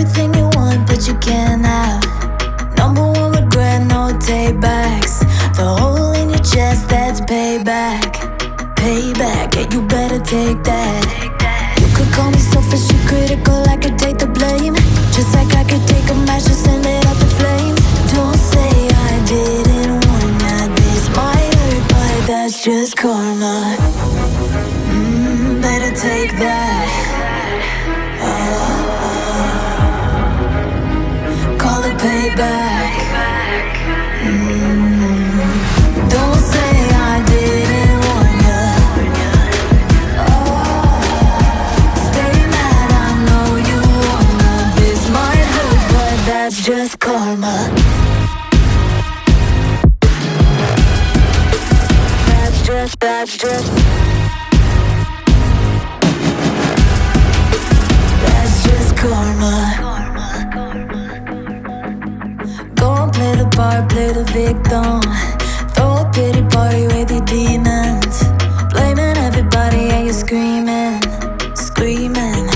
everything you want, but you can't have. Number one regret, no takebacks. The hole in your chest, that's payback. Payback, yeah, you better take that. You could call me selfish and critical, I could take the blame. Just like I could take a match and send it up in flames. Don't say I didn't warn ya. This might hurt, but that's just karma. Better take that. Call it payback. Don't say I didn't warn ya. Stay mad, I know you wanna. This might hurt, but that's just karma. That's just That's just karma. Go and play the part, play the victim. Throw a pity party with your demons. Blaming everybody and you're screaming, screaming,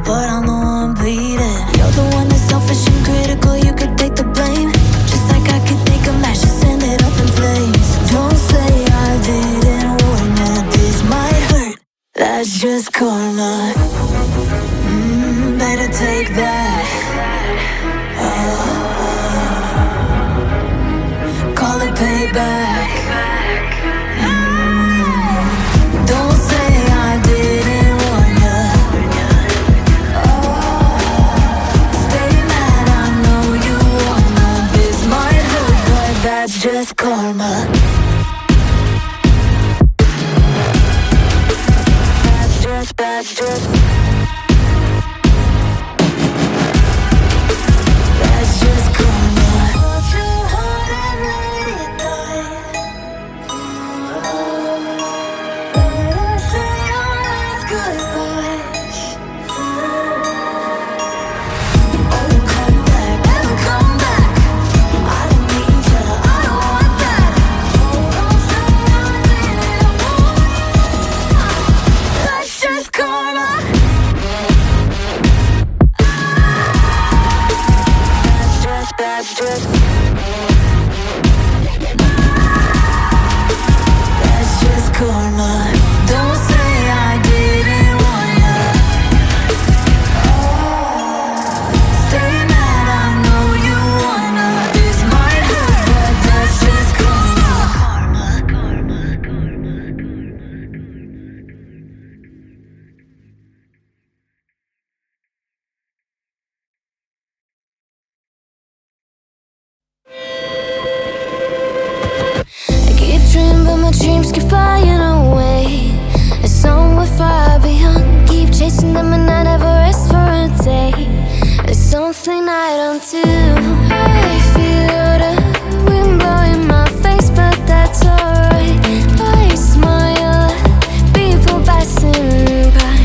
but I'm the one bleeding. You're the one that's selfish and critical, you could take the blame. Just like I could take a match and send it up in flames. Don't say I didn't warn ya. This might hurt, that's just karma. Better take that. Call it payback. Don't say I didn't warn ya. Stay mad, I know you wanna. This might hurt, but that's just karma. That's just karma. Hold you hard and let it die. Better say our last goodbyes. Oh, come back, never come back. I don't need ya, I don't want that. Oh, don't say I didn't want. That's just karma. That's just karma. Don't say I didn't warn ya. Stay mad, I know you wanna. This might hurt, but that's just karma. But my dreams keep flying away. It's somewhere far beyond. Keep chasing them and I never rest for a day. It's something I don't do. I feel the wind blowing my face, but that's alright. I smile at people passing by.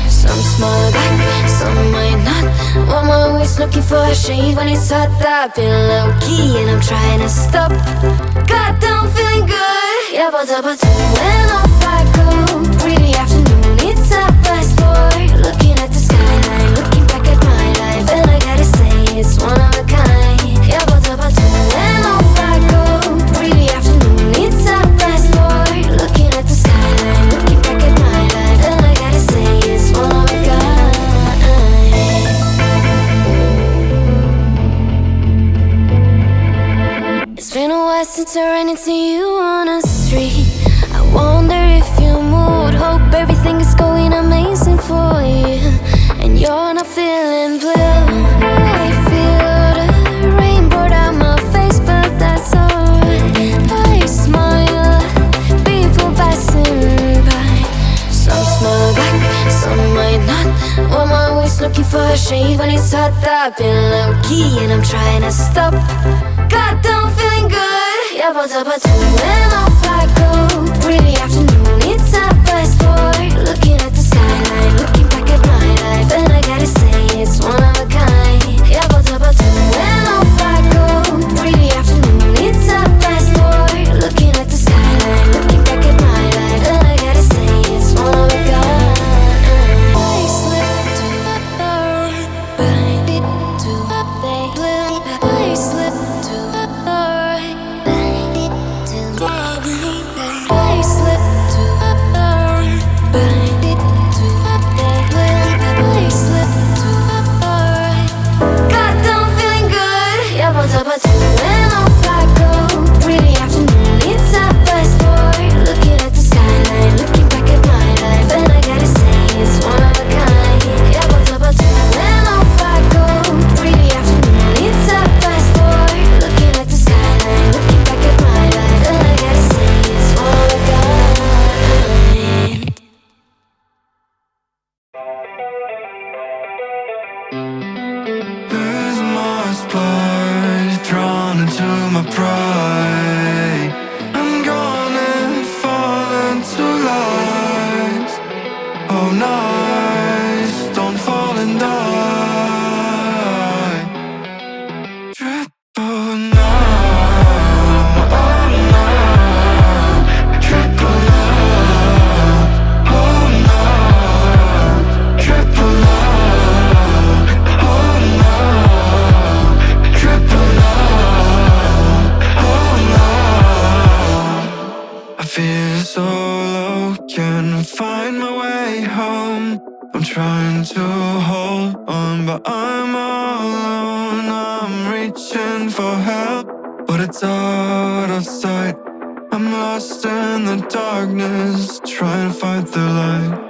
Some smile back, some might not. I'm always looking for a shade when it's hot. I've been low-key and I'm trying to stop. Goddamn, feeling good. Yeah, but when off I go. Pretty afternoon, it's a fast boy. Looking at the skyline, looking back at my life, and I gotta say it's one of a kind. Yeah, but when off I go. Pretty afternoon, it's a fast boy. Looking at the skyline, looking back at my life, and I gotta say it's one of a kind. It's been a while since I ran into you on a street. I wonder if you moved. Hope everything is going amazing for you, and you're not feeling blue. I feel the rain pour down my face, but that's alright. I smile at people passing by. Some smile back, some might not. I'm always looking for a shade when it's hot. I've been low-key and I'm trying to stop. Goddamn, feeling good. Yeah, but when off I go. Pretty afternoon, it's a fast boy. Looking at the skyline, looking back at my life, and I gotta say it's one of a kind. Yeah, but when off I go. Pretty afternoon, it's a fast boy. Looking at the skyline, looking back at my life, and I gotta say it's one of a kind. I slipped by lies. Oh, nice, don't fall and die. Triple love, oh no. Triple love, oh no. Triple love, oh no. Triple love, oh no. I feel so low, can't find my way home. I'm trying to hold on, but I'm all alone. I'm reaching for help, but it's out of sight. I'm lost in the darkness, trying to fight the light.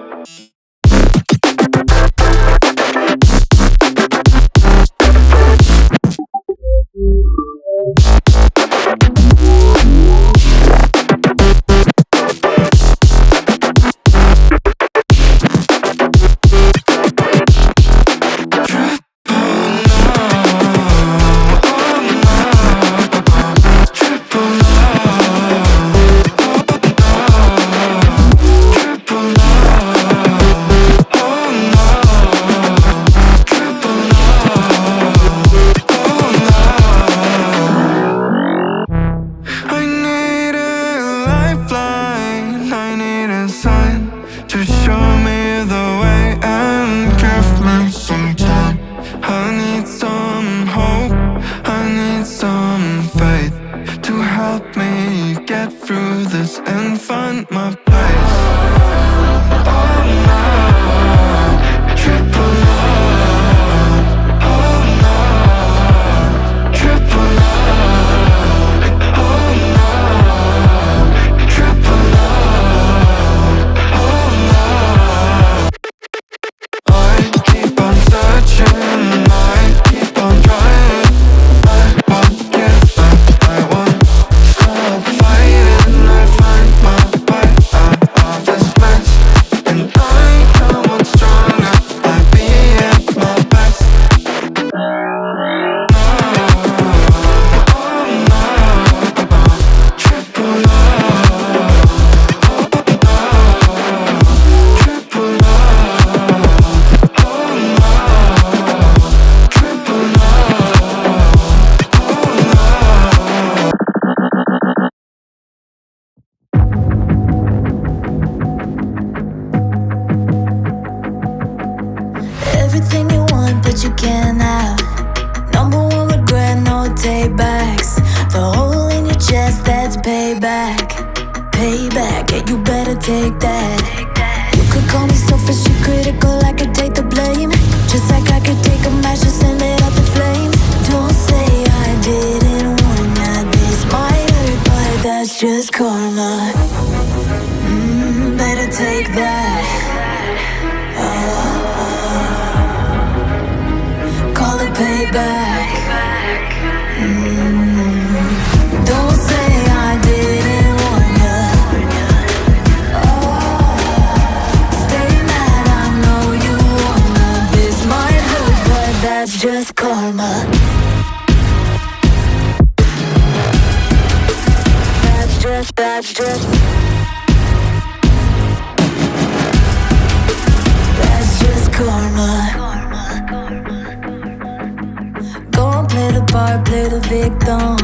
To show me the way and give me some time. I need some hope, I need some faith to help me get through this and find my place. Oh no, triple love. Oh no, triple love. Oh no, triple love. I keep on searching, I keep on trying. I won't give up, I won't stop fighting. I find my way out of this mess, and I come on stronger, I be at my best. Oh no, triple love. Triple love. Everything you want, but you can't have. Number one regret, no takebacks. The hole in your chest, that's payback. Payback, yeah, you better take that. You could call me selfish and critical, I could take the blame. Just like I could take a match and send it up in flames. Don't say I didn't warn ya. This might hurt, but that's just karma. Better take that. Call it payback. Don't say I didn't warn ya. Stay mad, I know you wanna. This might hurt, but that's just karma. That's just That's just karma. Go and play the part, play the victim.